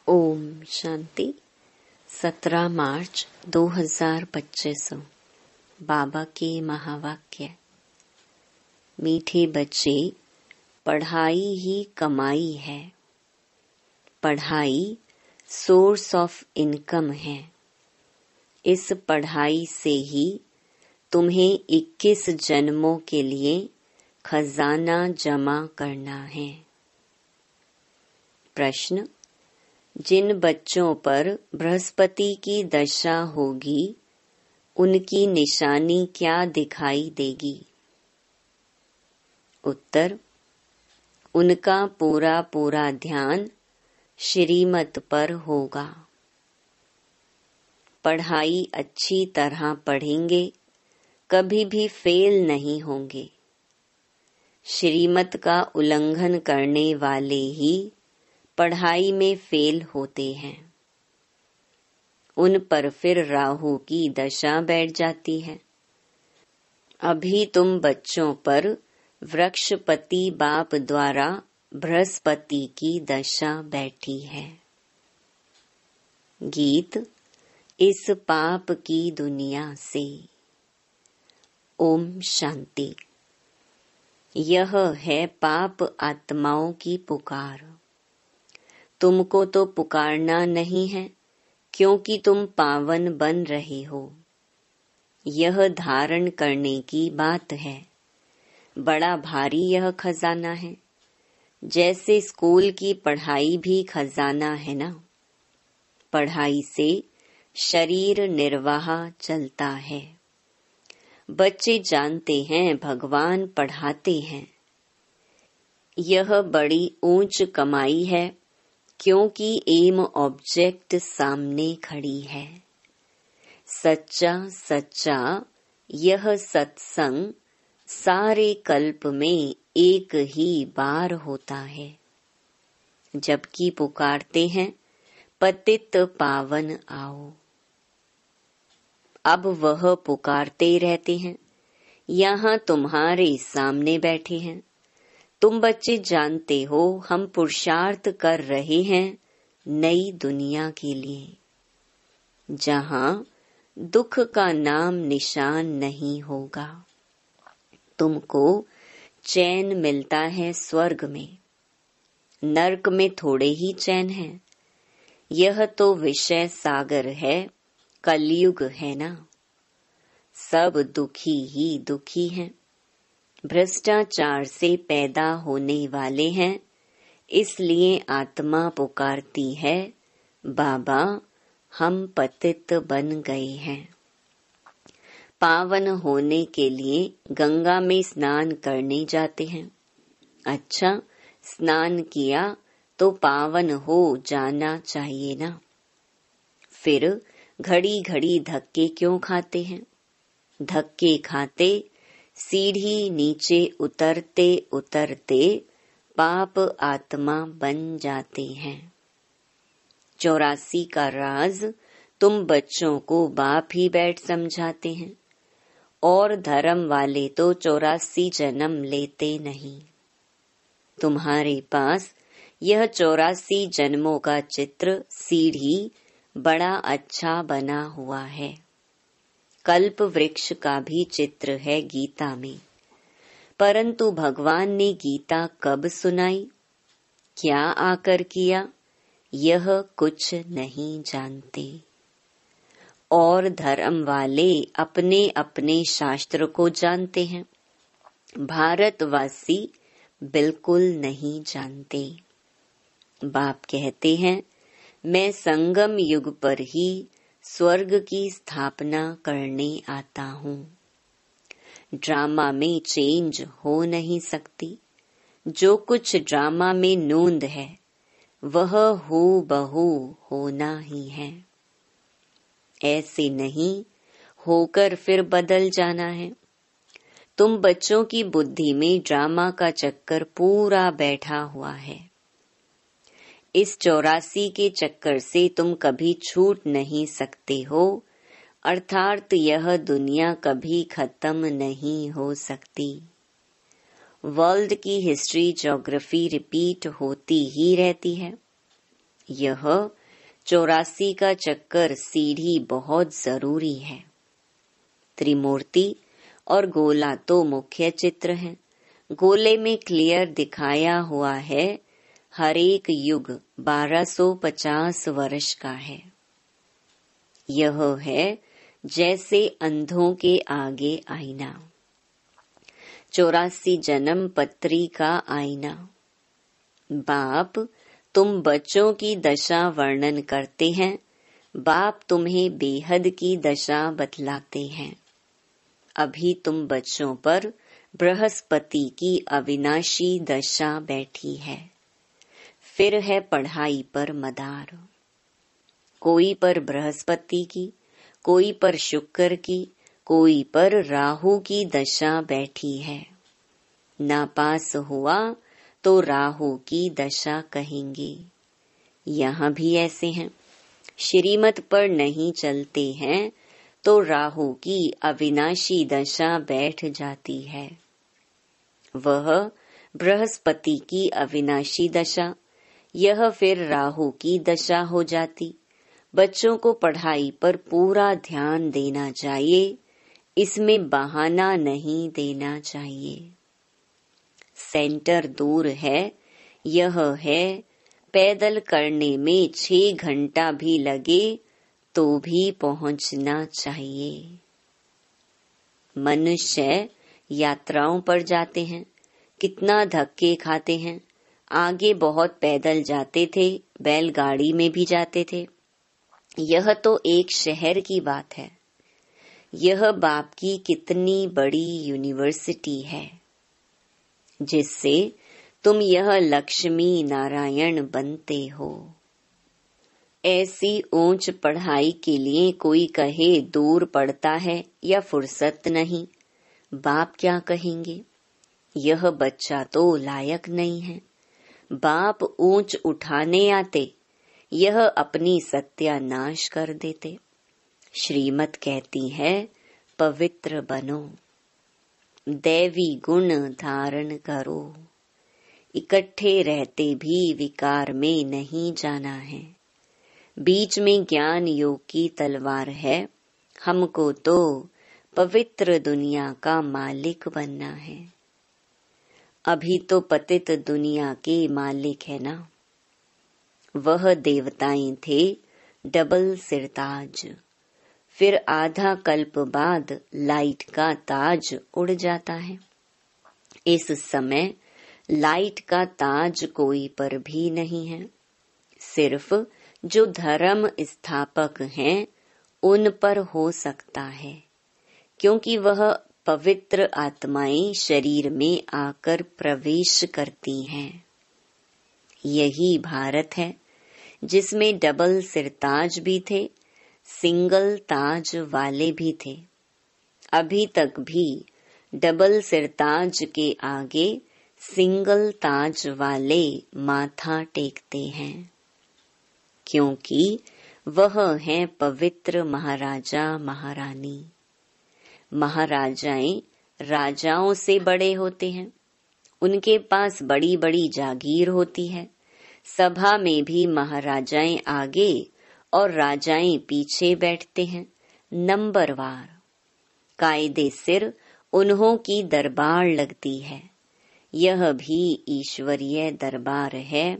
ओम शांति। 17 मार्च 2025। बाबा के महावाक्य। मीठे बच्चे, पढ़ाई ही कमाई है। पढ़ाई सोर्स ऑफ इनकम है। इस पढ़ाई से ही तुम्हें 21 जन्मों के लिए खजाना जमा करना है। प्रश्न: जिन बच्चों पर बृहस्पति की दशा होगी, उनकी निशानी क्या दिखाई देगी? उत्तर: उनका पूरा पूरा ध्यान श्रीमत पर होगा। पढ़ाई अच्छी तरह पढ़ेंगे, कभी भी फेल नहीं होंगे। श्रीमत का उल्लंघन करने वाले ही पढ़ाई में फेल होते हैं। उन पर फिर राहु की दशा बैठ जाती है। अभी तुम बच्चों पर वृक्षपति बाप द्वारा बृहस्पति की दशा बैठी है। गीत: इस पाप की दुनिया से। ओम शांति। यह है पाप आत्माओं की पुकार। तुमको तो पुकारना नहीं है, क्योंकि तुम पावन बन रहे हो। यह धारण करने की बात है। बड़ा भारी यह खजाना है। जैसे स्कूल की पढ़ाई भी खजाना है ना। पढ़ाई से शरीर निर्वाह चलता है। बच्चे जानते हैं भगवान पढ़ाते हैं। यह बड़ी ऊंच कमाई है, क्योंकि एम ऑब्जेक्ट सामने खड़ी है। सच्चा सच्चा यह सत्संग सारे कल्प में एक ही बार होता है। जबकि पुकारते हैं पतित पावन आओ। अब वह पुकारते रहते हैं। यहाँ तुम्हारे सामने बैठे हैं। तुम बच्चे जानते हो हम पुरुषार्थ कर रहे हैं नई दुनिया के लिए, जहाँ दुख का नाम निशान नहीं होगा। तुमको चैन मिलता है स्वर्ग में। नरक में थोड़े ही चैन है। यह तो विषय सागर है, कलयुग है ना। सब दुखी ही दुखी हैं। भ्रष्टाचार से पैदा होने वाले हैं। इसलिए आत्मा पुकारती है, बाबा हम पतित बन गए हैं। पावन होने के लिए गंगा में स्नान करने जाते हैं। अच्छा, स्नान किया तो पावन हो जाना चाहिए ना। फिर घड़ी घड़ी धक्के क्यों खाते हैं? धक्के खाते सीढ़ी नीचे उतरते उतरते पाप आत्मा बन जाते हैं। 84 का राज तुम बच्चों को बाप ही बैठ समझाते हैं, और धर्म वाले तो 84 जन्म लेते नहीं। तुम्हारे पास यह 84 जन्मों का चित्र सीढ़ी बड़ा अच्छा बना हुआ है। कल्प वृक्ष का भी चित्र है गीता में। परंतु भगवान ने गीता कब सुनाई, क्या आकर किया, यह कुछ नहीं जानते। और धर्म वाले अपने अपने शास्त्र को जानते हैं। भारतवासी बिल्कुल नहीं जानते। बाप कहते हैं, मैं संगम युग पर ही स्वर्ग की स्थापना करने आता हूँ। ड्रामा में चेंज हो नहीं सकती। जो कुछ ड्रामा में नोंद है, वह हूबहू होना ही है। ऐसे नहीं होकर फिर बदल जाना है। तुम बच्चों की बुद्धि में ड्रामा का चक्कर पूरा बैठा हुआ है। इस 84 के चक्कर से तुम कभी छूट नहीं सकते हो, अर्थात यह दुनिया कभी खत्म नहीं हो सकती। वर्ल्ड की हिस्ट्री ज्योग्राफी रिपीट होती ही रहती है। यह 84 का चक्कर सीढ़ी बहुत जरूरी है। त्रिमूर्ति और गोला तो मुख्य चित्र हैं। गोले में क्लियर दिखाया हुआ है हर एक युग 1250 वर्ष का है। यह है जैसे अंधों के आगे आईना, 84 जन्म पत्री का आईना। बाप तुम बच्चों की दशा वर्णन करते हैं, बाप तुम्हें बेहद की दशा बतलाते हैं। अभी तुम बच्चों पर बृहस्पति की अविनाशी दशा बैठी है। फिर है पढ़ाई पर मदार, कोई पर बृहस्पति की, कोई पर शुक्र की, कोई पर राहु की दशा बैठी है। नापास हुआ तो राहु की दशा कहेंगे। यहाँ भी ऐसे हैं। श्रीमत पर नहीं चलते हैं तो राहु की अविनाशी दशा बैठ जाती है। वह बृहस्पति की अविनाशी दशा, यह फिर राहु की दशा हो जाती। बच्चों को पढ़ाई पर पूरा ध्यान देना चाहिए, इसमें बहाना नहीं देना चाहिए। सेंटर दूर है, यह है पैदल करने में 6 घंटा भी लगे तो भी पहुंचना चाहिए। मनुष्य यात्राओं पर जाते हैं, कितना धक्के खाते हैं। आगे बहुत पैदल जाते थे, बैलगाड़ी में भी जाते थे। यह तो एक शहर की बात है। यह बाप की कितनी बड़ी यूनिवर्सिटी है, जिससे तुम यह लक्ष्मी नारायण बनते हो। ऐसी ऊंच पढ़ाई के लिए कोई कहे दूर पड़ता है या फुर्सत नहीं, बाप क्या कहेंगे? यह बच्चा तो लायक नहीं है। बाप ऊंच उठाने आते, यह अपनी सत्यानाश कर देते। श्रीमत कहती है पवित्र बनो, दैवी गुण धारण करो। इकट्ठे रहते भी विकार में नहीं जाना है। बीच में ज्ञान योग की तलवार है। हमको तो पवित्र दुनिया का मालिक बनना है। अभी तो पतित दुनिया के मालिक है ना। वह देवताएं थे डबल सिरताज, फिर आधा कल्प बाद लाइट का ताज उड़ जाता है। इस समय लाइट का ताज कोई पर भी नहीं है। सिर्फ जो धर्म स्थापक हैं उन पर हो सकता है, क्योंकि वह पवित्र आत्माएं शरीर में आकर प्रवेश करती हैं। यही भारत है जिसमें डबल सिरताज भी थे, सिंगल ताज वाले भी थे। अभी तक भी डबल सिरताज के आगे सिंगल ताज वाले माथा टेकते हैं, क्योंकि वह हैं पवित्र महाराजा महारानी। महाराजाएं राजाओं से बड़े होते हैं। उनके पास बड़ी बड़ी जागीर होती है। सभा में भी महाराजाएं आगे और राजाएं पीछे बैठते हैं, नंबरवार। कायदे सिर उन्हों की दरबार लगती है। यह भी ईश्वरीय दरबार है।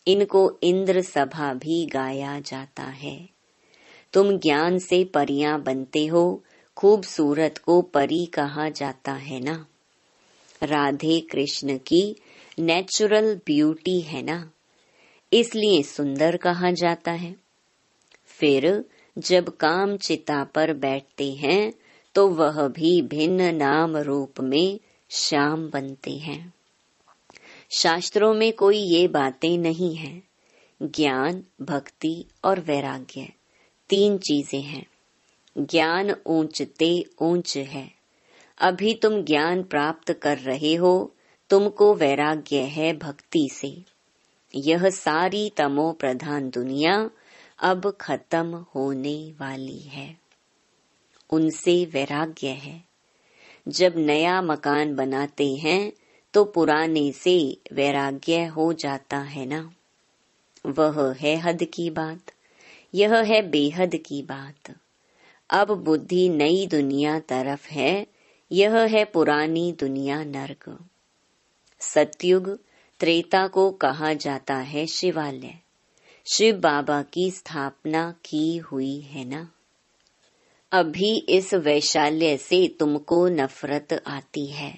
इनको इंद्र सभा भी गाया जाता है। तुम ज्ञान से परियां बनते हो, खूबसूरत को परी कहा जाता है ना। राधे कृष्ण की नेचुरल ब्यूटी है ना, इसलिए सुंदर कहा जाता है। फिर जब काम चिता पर बैठते हैं तो वह भी भिन्न नाम रूप में श्याम बनते हैं। शास्त्रों में कोई ये बातें नहीं हैं। ज्ञान, भक्ति और वैराग्य 3 चीजें हैं। ज्ञान ऊंचते ऊंच है। अभी तुम ज्ञान प्राप्त कर रहे हो, तुमको वैराग्य है भक्ति से। यह सारी तमो प्रधान दुनिया अब खत्म होने वाली है, उनसे वैराग्य है। जब नया मकान बनाते हैं तो पुराने से वैराग्य हो जाता है ना। वह है हद की बात। यह है बेहद की बात। अब बुद्धि नई दुनिया तरफ है, यह है पुरानी दुनिया नर्क। सतयुग त्रेता को कहा जाता है शिवालय। शिव बाबा की स्थापना की हुई है ना। अभी इस वैशाल्य से तुमको नफरत आती है,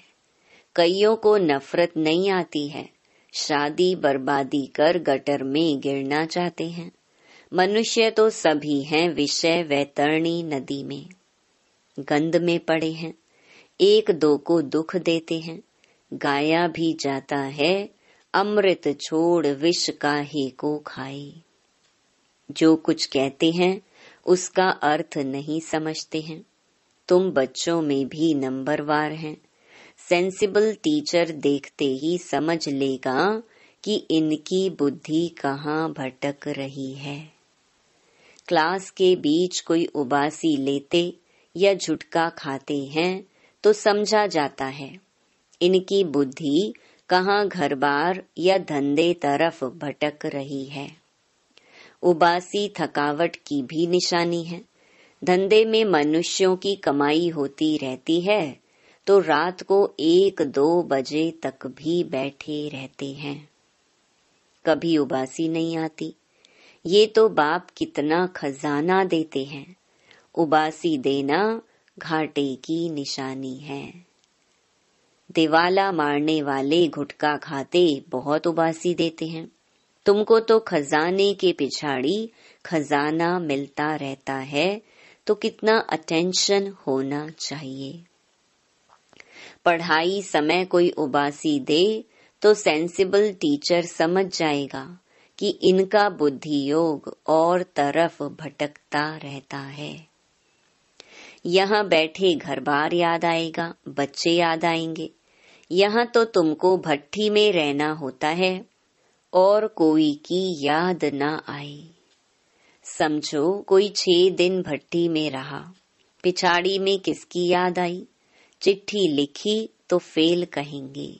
कईयों को नफरत नहीं आती है। शादी बर्बादी कर गटर में गिरना चाहते हैं। मनुष्य तो सभी हैं विषय वैतरणी नदी में, गंध में पड़े हैं। एक दो को दुख देते हैं। गाया भी जाता है, अमृत छोड़ विष काहे को खाए। जो कुछ कहते हैं उसका अर्थ नहीं समझते हैं। तुम बच्चों में भी नंबरवार हैं। सेंसिबल टीचर देखते ही समझ लेगा कि इनकी बुद्धि कहाँ भटक रही है। क्लास के बीच कोई उबासी लेते या झुटका खाते हैं तो समझा जाता है इनकी बुद्धि कहाँ घर बार या धंधे तरफ भटक रही है। उबासी थकावट की भी निशानी है। धंधे में मनुष्यों की कमाई होती रहती है तो रात को 1-2 बजे तक भी बैठे रहते हैं, कभी उबासी नहीं आती। ये तो बाप कितना खजाना देते हैं। उबासी देना घाटे की निशानी है। दिवाला मारने वाले गुटखा खाते बहुत उबासी देते हैं। तुमको तो खजाने के पिछाड़ी खजाना मिलता रहता है, तो कितना अटेंशन होना चाहिए। पढ़ाई समय कोई उबासी दे तो सेंसिबल टीचर समझ जाएगा कि इनका बुद्धि योग और तरफ भटकता रहता है। यहाँ बैठे घर बार याद आएगा, बच्चे याद आएंगे। यहाँ तो तुमको भट्ठी में रहना होता है और कोई की याद ना आए। समझो कोई 6 दिन भट्ठी में रहा, पिछाड़ी में किसकी याद आई। चिट्ठी लिखी तो फेल कहेंगे।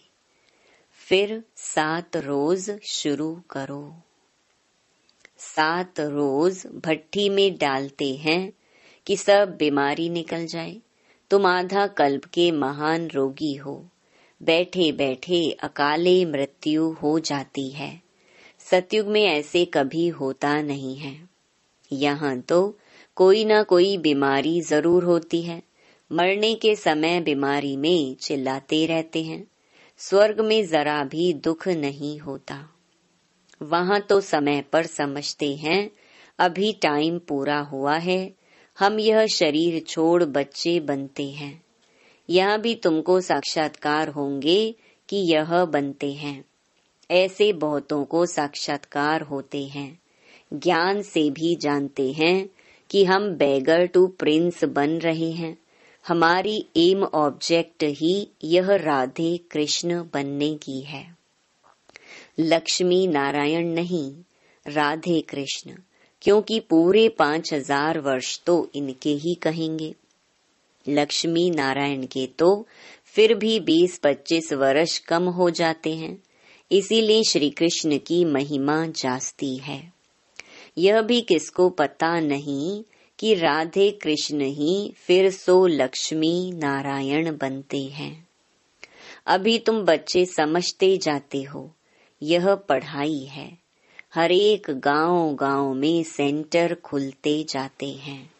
फिर 7 रोज शुरू करो। 7 रोज भट्ठी में डालते हैं कि सब बीमारी निकल जाए। तुम आधा कल्प के महान रोगी हो। बैठे बैठे अकाले मृत्यु हो जाती है। सतयुग में ऐसे कभी होता नहीं है। यहाँ तो कोई ना कोई बीमारी जरूर होती है। मरने के समय बीमारी में चिल्लाते रहते हैं। स्वर्ग में जरा भी दुख नहीं होता। वहाँ तो समय पर समझते हैं अभी टाइम पूरा हुआ है, हम यह शरीर छोड़ बच्चे बनते हैं। यहाँ भी तुमको साक्षात्कार होंगे कि यह बनते हैं। ऐसे बहुतों को साक्षात्कार होते हैं। ज्ञान से भी जानते हैं कि हम बेगर टू प्रिंस बन रहे हैं। हमारी एम ऑब्जेक्ट ही यह राधे कृष्ण बनने की है। लक्ष्मी नारायण नहीं, राधे कृष्ण, क्योंकि पूरे 5000 वर्ष तो इनके ही कहेंगे। लक्ष्मी नारायण के तो फिर भी 20-25 वर्ष कम हो जाते हैं। इसीलिए श्री कृष्ण की महिमा जास्ती है। यह भी किसको पता नहीं कि राधे कृष्ण ही फिर सो लक्ष्मी नारायण बनते हैं। अभी तुम बच्चे समझते जाते हो, यह पढ़ाई है। हर एक गांव में सेंटर खुलते जाते हैं।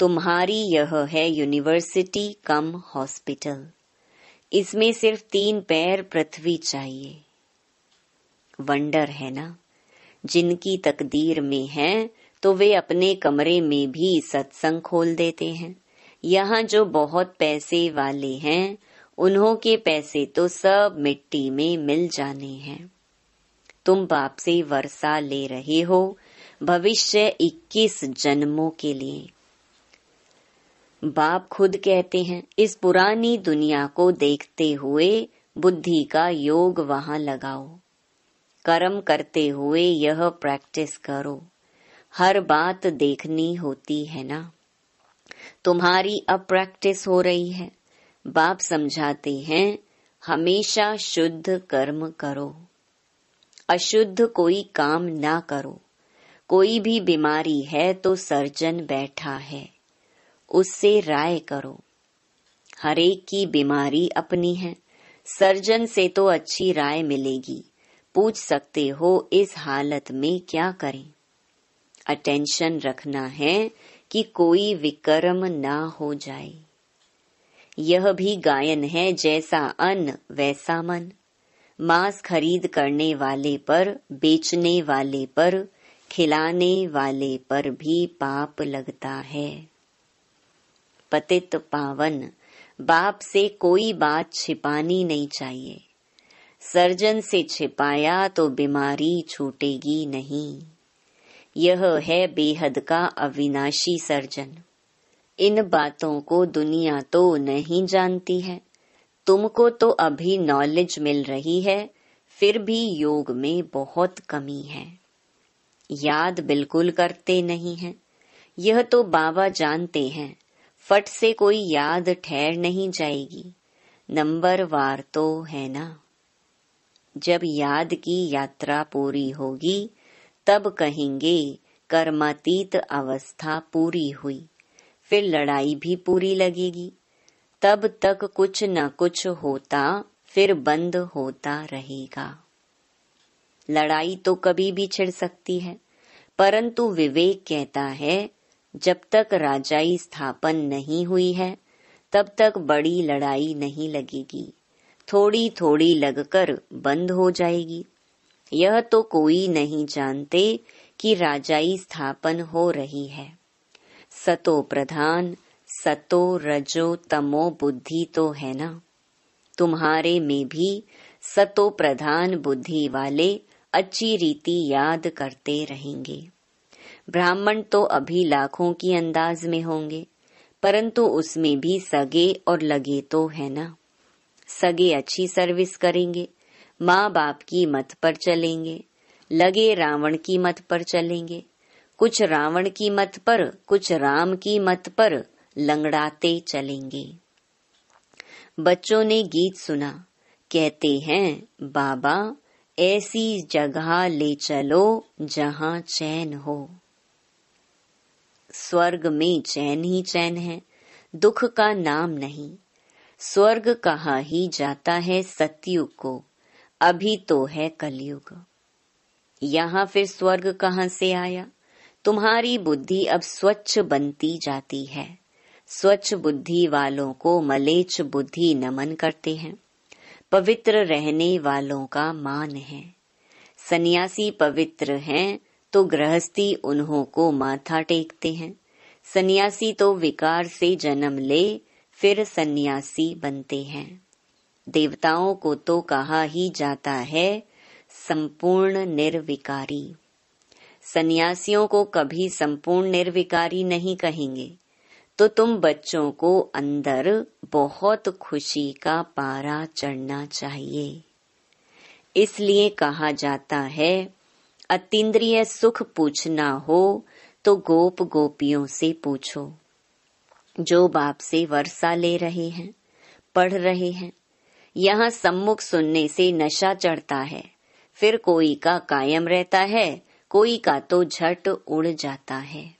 तुम्हारी यह है यूनिवर्सिटी कम हॉस्पिटल। इसमें सिर्फ 3 पैर पृथ्वी चाहिए। वंडर है ना। जिनकी तकदीर में है तो वे अपने कमरे में भी सत्संग खोल देते हैं। यहाँ जो बहुत पैसे वाले हैं, उन्हों के पैसे तो सब मिट्टी में मिल जाने हैं। तुम बाप से वर्षा ले रहे हो भविष्य 21 जन्मों के लिए। बाप खुद कहते हैं, इस पुरानी दुनिया को देखते हुए बुद्धि का योग वहां लगाओ। कर्म करते हुए यह प्रैक्टिस करो। हर बात देखनी होती है ना। तुम्हारी अब प्रैक्टिस हो रही है। बाप समझाते हैं, हमेशा शुद्ध कर्म करो, अशुद्ध कोई काम ना करो। कोई भी बीमारी है तो सर्जन बैठा है, उससे राय करो। हरेक की बीमारी अपनी है, सर्जन से तो अच्छी राय मिलेगी। पूछ सकते हो इस हालत में क्या करें। अटेंशन रखना है कि कोई विकर्म ना हो जाए। यह भी गायन है, जैसा अन्न वैसा मन। मांस खरीद करने वाले पर, बेचने वाले पर, खिलाने वाले पर भी पाप लगता है। पतित पावन बाप से कोई बात छिपानी नहीं चाहिए। सर्जन से छिपाया तो बीमारी छूटेगी नहीं। यह है बेहद का अविनाशी सर्जन। इन बातों को दुनिया तो नहीं जानती है। तुमको तो अभी नॉलेज मिल रही है, फिर भी योग में बहुत कमी है। याद बिल्कुल करते नहीं हैं। यह तो बाबा जानते हैं, फट से कोई याद ठहर नहीं जाएगी। नंबर वार तो है ना। जब याद की यात्रा पूरी होगी तब कहेंगे कर्मातीत अवस्था पूरी हुई। फिर लड़ाई भी पूरी लगेगी। तब तक कुछ न कुछ होता, फिर बंद होता रहेगा। लड़ाई तो कभी भी छिड़ सकती है, परंतु विवेक कहता है जब तक राजाई स्थापन नहीं हुई है तब तक बड़ी लड़ाई नहीं लगेगी। थोड़ी थोड़ी लगकर बंद हो जाएगी। यह तो कोई नहीं जानते कि राजाई स्थापन हो रही है। सतो प्रधान, सतो रजो तमो बुद्धि तो है ना। तुम्हारे में भी सतो प्रधान बुद्धि वाले अच्छी रीति याद करते रहेंगे। ब्राह्मण तो अभी लाखों की अंदाज में होंगे, परंतु उसमें भी सगे और लगे तो है ना। सगे अच्छी सर्विस करेंगे, माँ बाप की मत पर चलेंगे, लगे रावण की मत पर चलेंगे। कुछ रावण की मत पर, कुछ राम की मत पर लंगड़ाते चलेंगे। बच्चों ने गीत सुना, कहते हैं बाबा ऐसी जगह ले चलो जहाँ चैन हो। स्वर्ग में चैन ही चैन है, दुख का नाम नहीं। स्वर्ग कहा ही जाता है सतयुग को, अभी तो है कलयुग। यहाँ फिर स्वर्ग कहाँ से आया। तुम्हारी बुद्धि अब स्वच्छ बनती जाती है। स्वच्छ बुद्धि वालों को मलेच्छ बुद्धि नमन करते हैं। पवित्र रहने वालों का मान है। सन्यासी पवित्र हैं तो गृहस्थी उन्हों को माथा टेकते हैं। सन्यासी तो विकार से जन्म ले फिर सन्यासी बनते हैं। देवताओं को तो कहा ही जाता है संपूर्ण निर्विकारी। सन्यासियों को कभी संपूर्ण निर्विकारी नहीं कहेंगे। तो तुम बच्चों को अंदर बहुत खुशी का पारा चढ़ना चाहिए। इसलिए कहा जाता है अतीन्द्रिय सुख पूछना हो तो गोप गोपियों से पूछो। जो बाप से वर्षा ले रहे हैं, पढ़ रहे हैं। यहाँ सम्मुख सुनने से नशा चढ़ता है, फिर कोई का कायम रहता है, कोई का तो झट उड़ जाता है।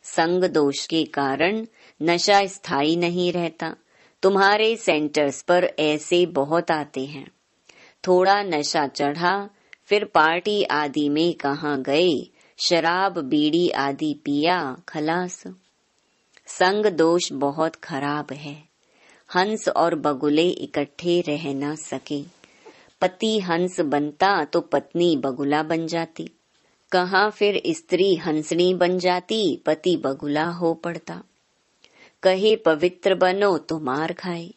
संग दोष के कारण नशा स्थायी नहीं रहता। तुम्हारे सेंटर्स पर ऐसे बहुत आते हैं। थोड़ा नशा चढ़ा, फिर पार्टी आदि में कहाँ गए, शराब बीड़ी आदि पिया, खलास। संग दोष बहुत खराब है। हंस और बगुले इकट्ठे रह न सके। पति हंस बनता तो पत्नी बगुला बन जाती। कहाँ फिर स्त्री हंसनी बन जाती, पति बगुला हो पड़ता। कहे पवित्र बनो तो मार खाए।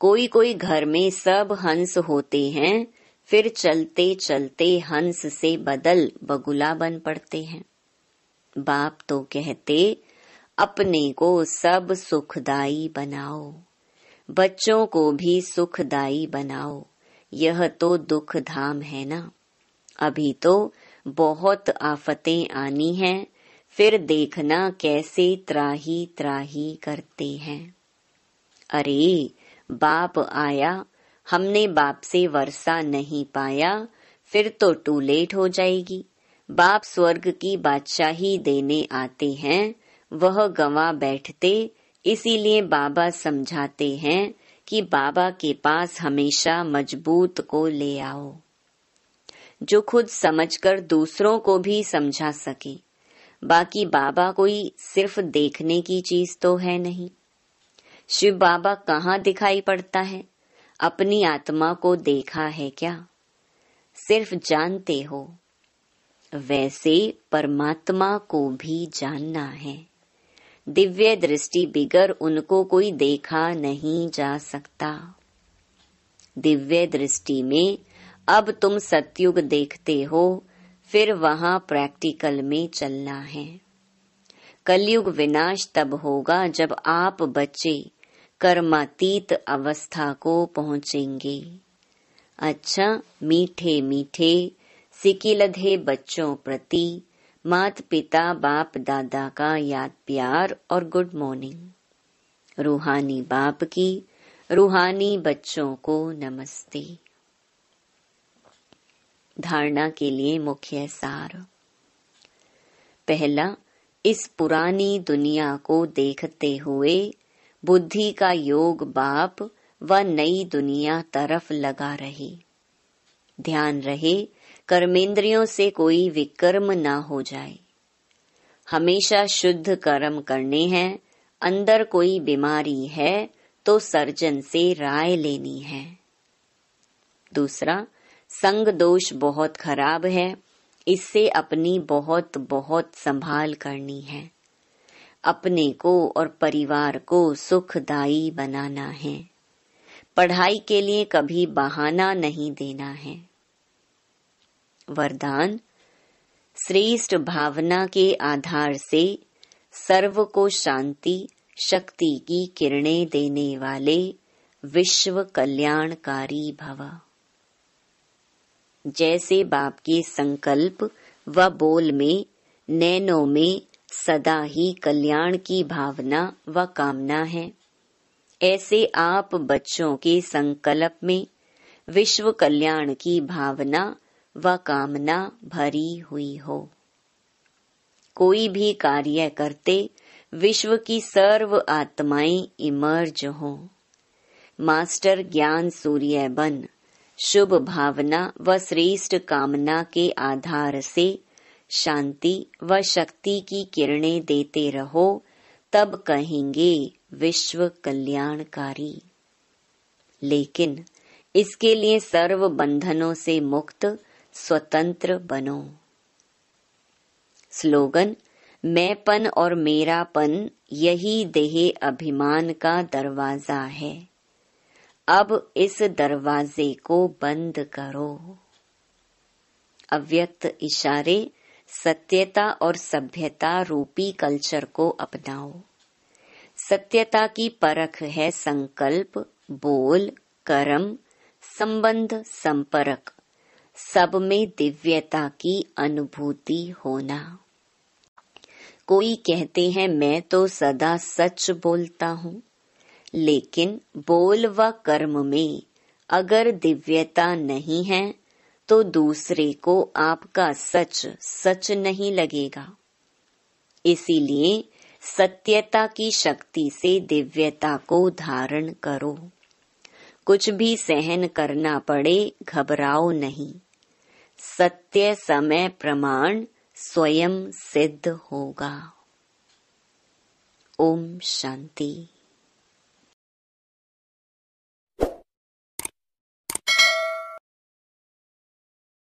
कोई कोई घर में सब हंस होते हैं, फिर चलते चलते हंस से बदल बगुला बन पड़ते हैं। बाप तो कहते अपने को सब सुखदाई बनाओ, बच्चों को भी सुखदाई बनाओ। यह तो दुख धाम है ना। अभी तो बहुत आफतें आनी हैं, फिर देखना कैसे त्राही त्राही करते हैं। अरे बाप आया, हमने बाप से वर्षा नहीं पाया, फिर तो टू लेट हो जाएगी। बाप स्वर्ग की बादशाही देने आते हैं, वह गंवा बैठते, इसीलिए बाबा समझाते हैं कि बाबा के पास हमेशा मजबूत को ले आओ, जो खुद समझकर दूसरों को भी समझा सके। बाकी बाबा कोई सिर्फ देखने की चीज तो है नहीं। शिव बाबा कहाँ दिखाई पड़ता है? अपनी आत्मा को देखा है क्या? सिर्फ जानते हो। वैसे परमात्मा को भी जानना है। दिव्य दृष्टि बिगर उनको कोई देखा नहीं जा सकता। दिव्य दृष्टि में अब तुम सतयुग देखते हो, फिर वहां प्रैक्टिकल में चलना है। कलयुग विनाश तब होगा जब आप बच्चे कर्मातीत अवस्था को पहुंचेंगे। अच्छा, मीठे मीठे सिकिलधे बच्चों प्रति माता पिता बाप दादा का याद प्यार और गुड मॉर्निंग। रूहानी बाप की रूहानी बच्चों को नमस्ते। धारणा के लिए मुख्य सार। पहला, इस पुरानी दुनिया को देखते हुए बुद्धि का योग बाप व नई दुनिया तरफ लगा रहे। ध्यान रहे कर्मेंद्रियों से कोई विकर्म ना हो जाए। हमेशा शुद्ध कर्म करने हैं। अंदर कोई बीमारी है तो सर्जन से राय लेनी है। दूसरा, संग दोष बहुत खराब है, इससे अपनी बहुत बहुत संभाल करनी है। अपने को और परिवार को सुखदायी बनाना है। पढ़ाई के लिए कभी बहाना नहीं देना है। वरदान, श्रेष्ठ भावना के आधार से सर्व को शांति शक्ति की किरणें देने वाले विश्व कल्याणकारी भव। जैसे बाप के संकल्प व बोल में नैनों में सदा ही कल्याण की भावना व कामना है, ऐसे आप बच्चों के संकल्प में विश्व कल्याण की भावना व कामना भरी हुई हो। कोई भी कार्य करते विश्व की सर्व आत्माएं इमर्ज हों। मास्टर ज्ञान सूर्य बन शुभ भावना व श्रेष्ठ कामना के आधार से शांति व शक्ति की किरणें देते रहो, तब कहेंगे विश्व कल्याणकारी। लेकिन इसके लिए सर्व बंधनों से मुक्त स्वतंत्र बनो। स्लोगन, मैंपन और मेरापन यही देह अभिमान का दरवाजा है। अब इस दरवाजे को बंद करो। अव्यक्त इशारे सत्यता और सभ्यता रूपी कल्चर को अपनाओ। सत्यता की परख है संकल्प, बोल, कर्म, संबंध, संपर्क, सब में दिव्यता की अनुभूति होना। कोई कहते हैं मैं तो सदा सच बोलता हूँ, लेकिन बोल व कर्म में अगर दिव्यता नहीं है तो दूसरे को आपका सच सच नहीं लगेगा। इसीलिए सत्यता की शक्ति से दिव्यता को धारण करो। कुछ भी सहन करना पड़े, घबराओ नहीं। सत्य समय प्रमाण स्वयं सिद्ध होगा। ओम शांति।